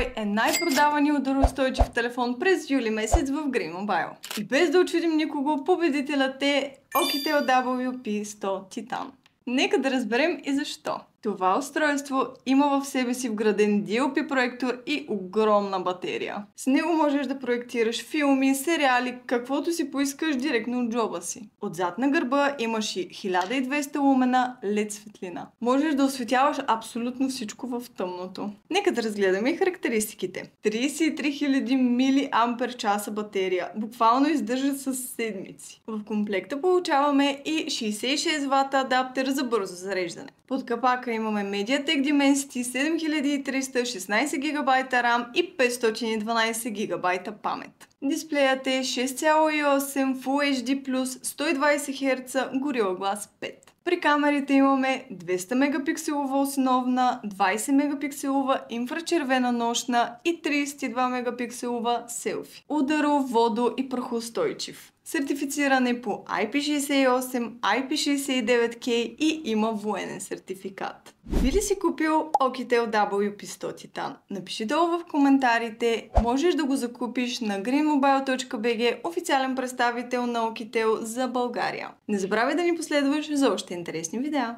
Кой е най-продаваният удароустойчив телефон през юли месец в Green Mobile? И без да очудим никого, победителят е Oukitel WP100 Titan. Нека да разберем и защо. Това устройство има в себе си вграден DLP проектор и огромна батерия. С него можеш да проектираш филми, сериали, каквото си поискаш директно от джоба си. Отзад на гърба имаш и 1200 лумена LED светлина. Можеш да осветяваш абсолютно всичко в тъмното. Нека да разгледаме и характеристиките. 33 000 мАч батерия. Буквално издържат с седмици. В комплекта получаваме и 66 W адаптер за бързо зареждане. Под капака имаме MediaTek Dimensity 7300, 16 GB RAM и 512 GB памет. Дисплеят е 6,8 Full HD+, 120 Hz, Gorilla Glass 5. При камерите имаме 200 мегапикселова основна, 20 мегапикселова инфрачервена нощна и 32 мегапикселова селфи. Ударо, водо и прахоустойчив. Сертифициран е по IP68, IP69K и има военен сертификат. Би ли си купил Oukitel WP100 Titan? Напиши долу в коментарите. Можеш да го закупиш на greenmobile.bg, официален представител на Oukitel за България. Не забравяй да ни последваш за още интересни видеа.